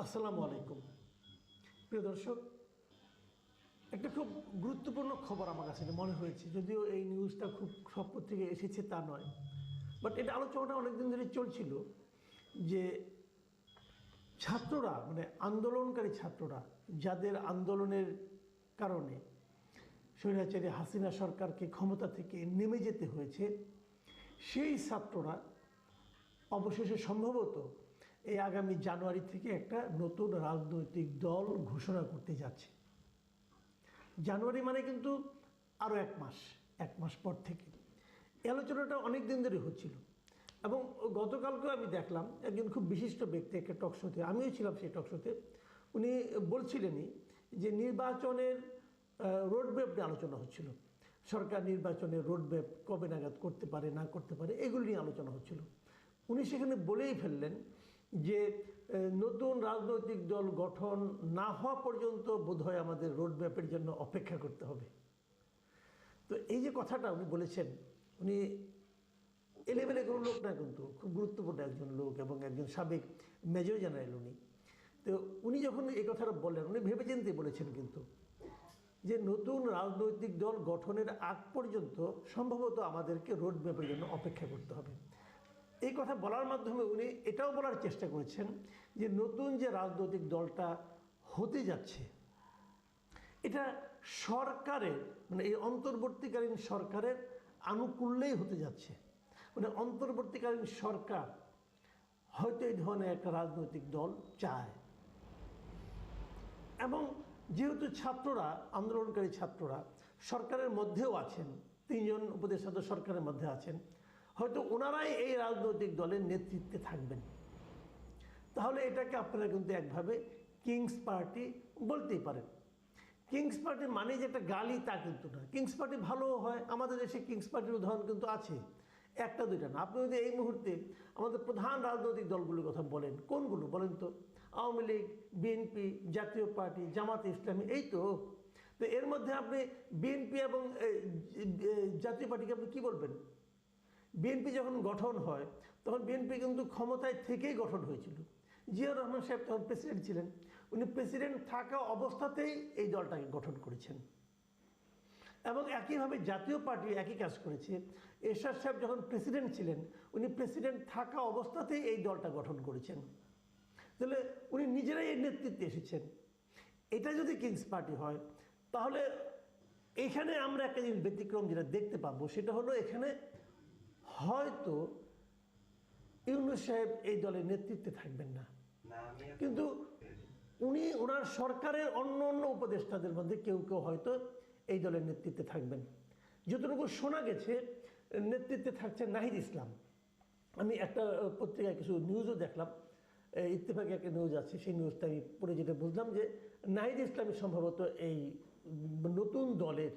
আসসালামু আলাইকুম। প্রিয় দর্শক, একটা খুব গুরুত্বপূর্ণ খবর আমার কাছে মনে হয়েছে, যদিও এই নিউজটা খুব সব পত্রিকায় এসেছে তা নয়, বাট এটা আলোচনাটা অনেকদিন ধরে চলছিল যে ছাত্ররা মানে আন্দোলনকারী ছাত্ররা যাদের আন্দোলনের কারণে স্বৈরাচারী হাসিনা সরকারকে ক্ষমতা থেকে নেমে যেতে হয়েছে, সেই ছাত্ররা অবশেষে সম্ভবত এই আগামী জানুয়ারি থেকে একটা নতুন রাজনৈতিক দল ঘোষণা করতে যাচ্ছে। জানুয়ারি মানে কিন্তু আরও এক মাস পর থেকে এই আলোচনাটা অনেক দিন ধরে হচ্ছিল। এবং গতকালকেও আমি দেখলাম একজন খুব বিশিষ্ট ব্যক্তি একটা টকশোতে, আমিও ছিলাম সেই টকশোতে, উনি বলছিলেনই যে নির্বাচনের রোডম্যাপ নিয়ে আলোচনা হচ্ছিল। সরকার নির্বাচনের রোডম্যাপ কবে নাগাদ করতে পারে না করতে পারে এগুলো নিয়ে আলোচনা হচ্ছিল। উনি সেখানে বলেই ফেললেন যে নতুন রাজনৈতিক দল গঠন না হওয়া পর্যন্ত বোধহয় আমাদের রোডম্যাপের জন্য অপেক্ষা করতে হবে। তো এই যে কথাটা উনি বলেছেন, উনি এলেবেলে কোনো লোক না, কিন্তু খুব গুরুত্বপূর্ণ একজন লোক এবং একজন সাবেক মেজর জেনারেল উনি। তো উনি যখন এই কথাটা বললেন, উনি ভেবেচিন্তে বলেছেন কিন্তু যে নতুন রাজনৈতিক দল গঠনের আগ পর্যন্ত সম্ভবত আমাদেরকে রোডম্যাপের জন্য অপেক্ষা করতে হবে। এই কথা বলার মাধ্যমে উনি এটাও বলার চেষ্টা করেছেন যে নতুন যে রাজনৈতিক দলটা হতে যাচ্ছে এটা সরকারের মানে এই অন্তর্বর্তীকালীন সরকারের আনুকূল্যেই হতে যাচ্ছে। মানে অন্তর্বর্তীকালীন সরকার হয়তো এই ধরনের একটা রাজনৈতিক দল চায়। এবং যেহেতু ছাত্ররা, আন্দোলনকারী ছাত্ররা সরকারের মধ্যেও আছেন, 3 জন উপদেষ্টা তো সরকারের মধ্যে আছেন, হয়তো ওনারাই এই রাজনৈতিক দলের নেতৃত্বে থাকবেন। তাহলে এটাকে আপনারা কিন্তু একভাবে কিংস পার্টি বলতেই পারেন। কিংস পার্টি মানে যেটা গালি তা কিন্তু না, কিংস পার্টি ভালোও হয়। আমাদের দেশে কিংস পার্টির উদাহরণ কিন্তু আছে, একটা দুইটা না। আপনি যদি এই মুহূর্তে আমাদের প্রধান রাজনৈতিক দলগুলোর কথা বলেন, কোনগুলো বলেন তো? আওয়ামী লীগ, বিএনপি, জাতীয় পার্টি, জামাতে ইসলামী, এই তো। তো এর মধ্যে আপনি বিএনপি এবং জাতীয় পার্টিকে আপনি কী বলবেন? বিএনপি যখন গঠন হয় তখন বিএনপি কিন্তু ক্ষমতায় থেকেই গঠন হয়েছিল। জিয়াউর রহমান সাহেব তখন প্রেসিডেন্ট ছিলেন, উনি প্রেসিডেন্ট থাকা অবস্থাতেই এই দলটাকে গঠন করেছেন। এবং একইভাবে জাতীয় পার্টি একই কাজ করেছে। এরশাদ সাহেব যখন প্রেসিডেন্ট ছিলেন, উনি প্রেসিডেন্ট থাকা অবস্থাতেই এই দলটা গঠন করেছেন। তাহলে উনি নিজেরাই এর নেতৃত্বে এসেছেন। এটা যদি কিংস পার্টি হয় তাহলে এখানে আমরা একটা জিনিস ব্যতিক্রম যেটা দেখতে পাবো সেটা হলো এখানে হয়তো ইউনূস সাহেব এই দলের নেতৃত্বে থাকবেন না, কিন্তু উনি ওনার সরকারের অন্য অন্য উপদেষ্টাদের মধ্যে কেউ কেউ হয়তো এই দলের নেতৃত্বে থাকবেন। যতটুকু শোনা গেছে নেতৃত্বে থাকছে নাহিদ ইসলাম। আমি একটা পত্রিকায় কিছু নিউজও দেখলাম, ইত্তেফাকে একটা নিউজ আছে, সেই নিউজটা আমি পড়ে যেটা বুঝলাম যে নাহিদ ইসলামই সম্ভবত এই নতুন দলের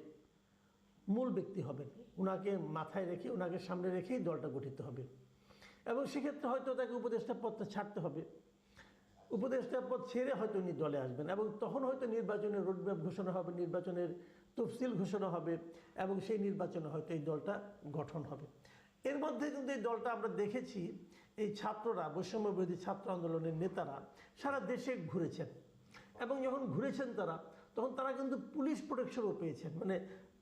মূল ব্যক্তি হবেন। ওনাকে মাথায় রেখে, ওনাকে সামনে রেখেই দলটা গঠিত হবে। এবং সেক্ষেত্রে হয়তো তাকে উপদেষ্টা পদটা ছাড়তে হবে, উপদেষ্টা পদ ছেড়ে হয়তো উনি দলে আসবেন। এবং তখন হয়তো নির্বাচনের রোডম্যাপ ঘোষণা হবে, নির্বাচনের তফসিল ঘোষণা হবে এবং সেই নির্বাচনে হয়তো এই দলটা গঠন হবে। এর মধ্যে কিন্তু এই দলটা আমরা দেখেছি, এই ছাত্ররা, বৈষম্য বিরোধী ছাত্র আন্দোলনের নেতারা সারা দেশে ঘুরেছেন। এবং যখন ঘুরেছেন তারা, তখন তারা কিন্তু পুলিশ প্রোটেকশনও পেয়েছেন। মানে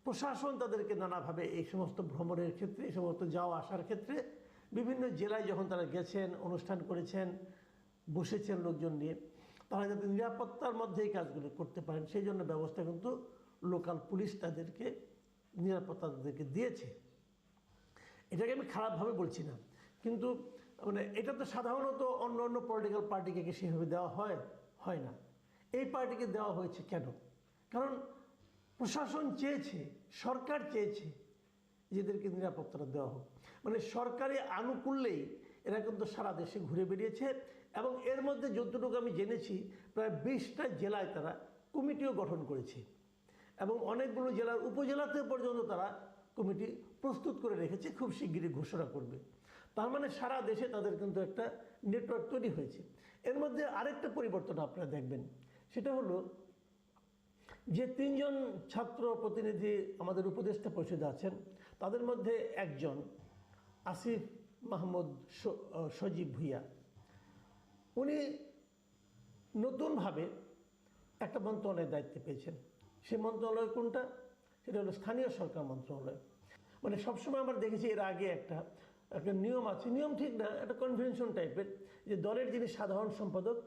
প্রশাসন তাদেরকে নানাভাবে এই সমস্ত ভ্রমণের ক্ষেত্রে, এই সমস্ত যাওয়া আসার ক্ষেত্রে বিভিন্ন জেলায় যখন তারা গেছেন, অনুষ্ঠান করেছেন, বসেছেন লোকজন নিয়ে, তারা যাতে নিরাপত্তার মধ্যে এই কাজগুলো করতে পারেন সেই জন্য ব্যবস্থা কিন্তু লোকাল পুলিশ তাদেরকে নিরাপত্তা তাদেরকে দিয়েছে। এটাকে আমি খারাপভাবে বলছি না, কিন্তু মানে এটা তো সাধারণত অন্য অন্য পলিটিক্যাল পার্টিকে কি সেভাবে দেওয়া হয় না। এই পার্টিকে দেওয়া হয়েছে কেন? কারণ প্রশাসন চেয়েছে, সরকার চেয়েছে এদেরকে নিরাপত্তা দেওয়া হোক। মানে সরকারি আনুকূল্যেই এরা কিন্তু সারা দেশে ঘুরে বেরিয়েছে। এবং এর মধ্যে যতটুকু আমি জেনেছি প্রায় 20টা জেলায় তারা কমিটিও গঠন করেছে এবং অনেকগুলো জেলার উপজেলাতে পর্যন্ত তারা কমিটি প্রস্তুত করে রেখেছে, খুব শিগগিরই ঘোষণা করবে। তার মানে সারা দেশে তাদের কিন্তু একটা নেটওয়ার্ক তৈরি হয়েছে। এর মধ্যে আরেকটা পরিবর্তন আপনারা দেখবেন, সেটা হলো যে 3 জন ছাত্র প্রতিনিধি আমাদের উপদেষ্টা পরিষদে আছেন, তাদের মধ্যে একজন আসিফ মাহমুদ সজীব ভুইয়া, উনি নতুনভাবে একটা মন্ত্রণালয়ের দায়িত্ব পেয়েছেন। সেই মন্ত্রণালয় কোনটা? সেটা হলো স্থানীয় সরকার মন্ত্রণালয়। মানে সবসময় আমরা দেখেছি এর আগে একটা নিয়ম আছে, নিয়ম ঠিক না, একটা কনভেনশন টাইপের, যে দলের যিনি সাধারণ সম্পাদক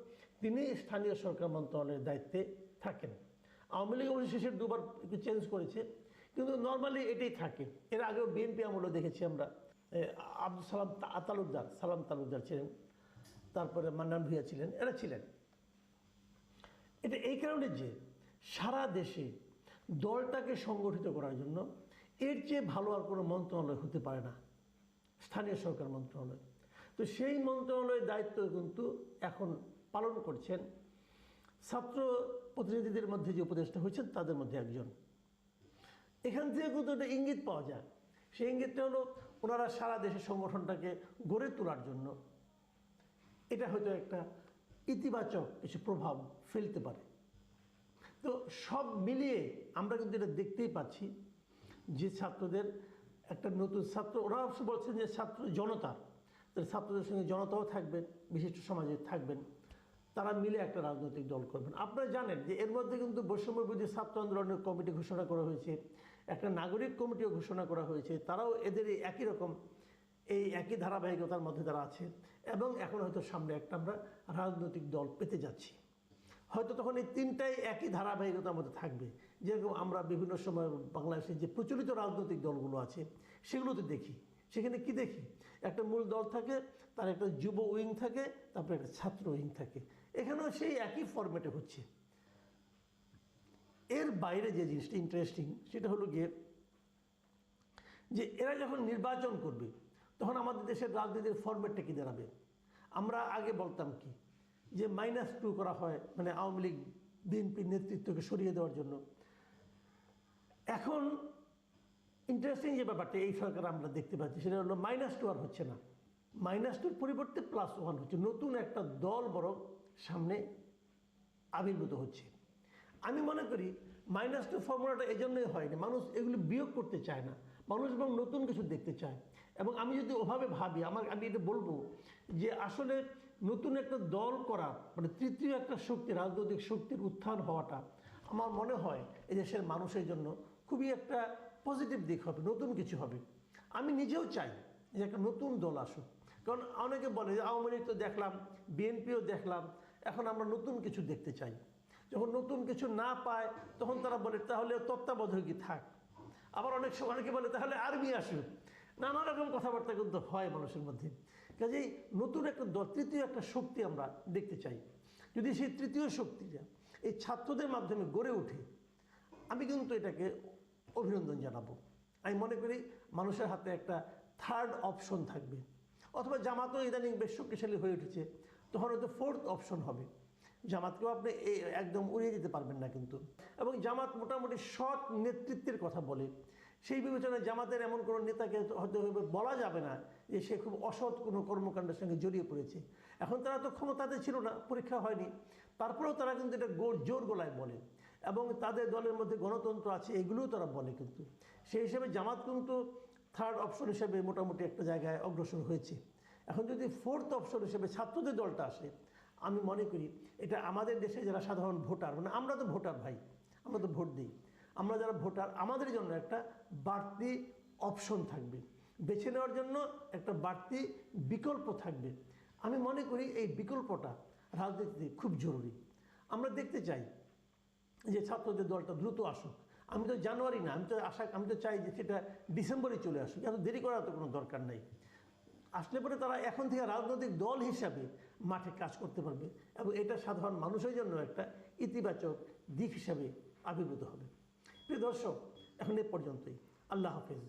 তিনি স্থানীয় সরকার মন্ত্রণালয়ের দায়িত্বে থাকেন। আওয়ামী লীগ অবশ্য শেষের দুবার একটু চেঞ্জ করেছে, কিন্তু নর্মালি এটাই থাকে। এর আগেও বিএনপি আমলেও দেখেছি আমরা, আব্দুল সালাম তালুকদার ছিলেন, তারপরে মান্নান ভূঁইয়া ছিলেন, এরা ছিলেন। এটা এই কারণে যে সারা দেশে দলটাকে সংগঠিত করার জন্য এর চেয়ে ভালো আর কোনো মন্ত্রণালয় হতে পারে না, স্থানীয় সরকার মন্ত্রণালয়। তো সেই মন্ত্রণালয়ের দায়িত্ব কিন্তু এখন পালন করছেন ছাত্র প্রতিনিধিদের মধ্যে যে উপদেষ্টা হয়েছেন তাদের মধ্যে একজন। এখান থেকে কিন্তু একটা ইঙ্গিত পাওয়া যায়। সেই ইঙ্গিতটা হলো ওনারা সারা দেশের সংগঠনটাকে গড়ে তোলার জন্য এটা হয়তো একটা ইতিবাচক কিছু প্রভাব ফেলতে পারে। তো সব মিলিয়ে আমরা কিন্তু এটা দেখতেই পাচ্ছি যে ছাত্রদের একটা নতুন ছাত্র, ওরা অবশ্য বলছেন যে ছাত্র জনতার, তাহলে ছাত্রদের সঙ্গে জনতাও থাকবেন, বিশিষ্ট সমাজে থাকবেন, তারা মিলে একটা রাজনৈতিক দল করবেন। আপনারা জানেন যে এর মধ্যে কিন্তু বৈষম্য বিরোধী ছাত্র আন্দোলনের কমিটি ঘোষণা করা হয়েছে, একটা নাগরিক কমিটিও ঘোষণা করা হয়েছে, তারাও এদের একই রকম এই একই ধারাবাহিকতার মধ্যে তারা আছে। এবং এখন হয়তো সামনে একটা আমরা রাজনৈতিক দল পেতে যাচ্ছি, হয়তো তখন এই তিনটাই একই ধারাবাহিকতার মধ্যে থাকবে। যেরকম আমরা বিভিন্ন সময় বাংলাদেশের যে প্রচলিত রাজনৈতিক দলগুলো আছে সেগুলোতে দেখি, সেখানে কি দেখি, একটা মূল দল থাকে, তার একটা যুব উইং থাকে, তারপরে একটা ছাত্র উইং থাকে। এখানেও সেই একই ফরম্যাটে হচ্ছে। এর বাইরে যে জিনিসটা ইন্টারেস্টিং সেটা হলো গিয়ে যে এরা যখন নির্বাচন করবে তখন আমাদের দেশের রাজনীতির ফরম্যাটটা কী দাঁড়াবে। আমরা আগে বলতাম কি যে -2 করা হয়, মানে আওয়ামী লীগ বিএনপির নেতৃত্বকে সরিয়ে দেওয়ার জন্য। এখন ইন্টারেস্টিং যে ব্যাপারটা এই সরকার আমরা দেখতে পাচ্ছি সেটা হলো -2 আর হচ্ছে না, -2 পরিবর্তে +1 হচ্ছে। নতুন একটা দল বরং সামনে আবির্ভূত হচ্ছে। আমি মনে করি -2 ফর্মুলাটা এই জন্যই হয়নি, মানুষ এগুলি বিয়োগ করতে চায় না, মানুষ এবং নতুন কিছু দেখতে চায়। এবং আমি যদি ওভাবে ভাবি, আমি এটা বলবো যে আসলে নতুন একটা দল করা মানে তৃতীয় একটা শক্তি, রাজনৈতিক শক্তির উত্থান হওয়াটা আমার মনে হয় এই দেশের মানুষের জন্য খুবই একটা পজিটিভ দিক হবে, নতুন কিছু হবে। আমি নিজেও চাই যে একটা নতুন দল আসুক, কারণ অনেকে বলে যে আওয়ামী লীগ তো দেখলাম, বিএনপিও দেখলাম, এখন আমরা নতুন কিছু দেখতে চাই। যখন নতুন কিছু না পায় তখন তারা বলে তাহলে তত্ত্বাবধায়কই থাক। আবার অনেকে বলে তাহলে আর্মি আসুক। নানা রকম কথাবার্তা কিন্তু হয় মানুষের মধ্যে। কাজেই নতুন একটা দল, তৃতীয় একটা শক্তি আমরা দেখতে চাই। যদি সেই তৃতীয় শক্তিটা এই ছাত্রদের মাধ্যমে গড়ে ওঠে, আমি কিন্তু এটাকে অভিনন্দন জানাবো। আমি মনে করি মানুষের হাতে একটা থার্ড অপশন থাকবে, অথবা জামাতও ইদানিং বেশ শক্তিশালী হয়ে উঠেছে, তখন হয়তো ফোর্থ অপশন হবে। জামাতকেও আপনি একদম উড়িয়ে দিতে পারবেন না কিন্তু। এবং জামাত মোটামুটি সৎ নেতৃত্বের কথা বলে, সেই বিবেচনায় জামাতের এমন কোনো নেতাকে হয়তো বলা যাবে না যে সে খুব অসৎ কোনো কর্মকাণ্ডের সঙ্গে জড়িয়ে পড়েছে। এখন তারা তো ক্ষমতাতে ছিল না, পরীক্ষা হয়নি, তারপরেও তারা কিন্তু এটা জোর গলায় বলে, এবং তাদের দলের মধ্যে গণতন্ত্র আছে এগুলোও তারা বলে। কিন্তু সেই হিসেবে জামাত কিন্তু থার্ড অপশন হিসেবে মোটামুটি একটা জায়গায় অগ্রসর হয়েছে। এখন যদি ফোর্থ অপশন হিসেবে ছাত্রদের দলটা আসে, আমি মনে করি এটা আমাদের দেশে যারা সাধারণ ভোটার, মানে আমরা তো ভোটার ভাই, আমরা তো ভোট দিই, আমরা যারা ভোটার আমাদের জন্য একটা বাড়তি অপশন থাকবে, বেছে নেওয়ার জন্য একটা বাড়তি বিকল্প থাকবে। আমি মনে করি এই বিকল্পটা রাজনীতিতে খুব জরুরি। আমরা দেখতে চাই যে ছাত্রদের দলটা দ্রুত আসুক। আমি তো জানুয়ারি না, আমি তো চাই যে সেটা ডিসেম্বরে চলে আসুক, এত দেরি করার তো কোনো দরকার নাই। আসলে পরে তারা এখন থেকে রাজনৈতিক দল হিসাবে মাঠে কাজ করতে পারবে, এবং এটা সাধারণ মানুষের জন্য একটা ইতিবাচক দিক হিসাবে আবির্ভূত হবে। প্রিয় দর্শক, এখন এ পর্যন্তই। আল্লাহ হাফেজ।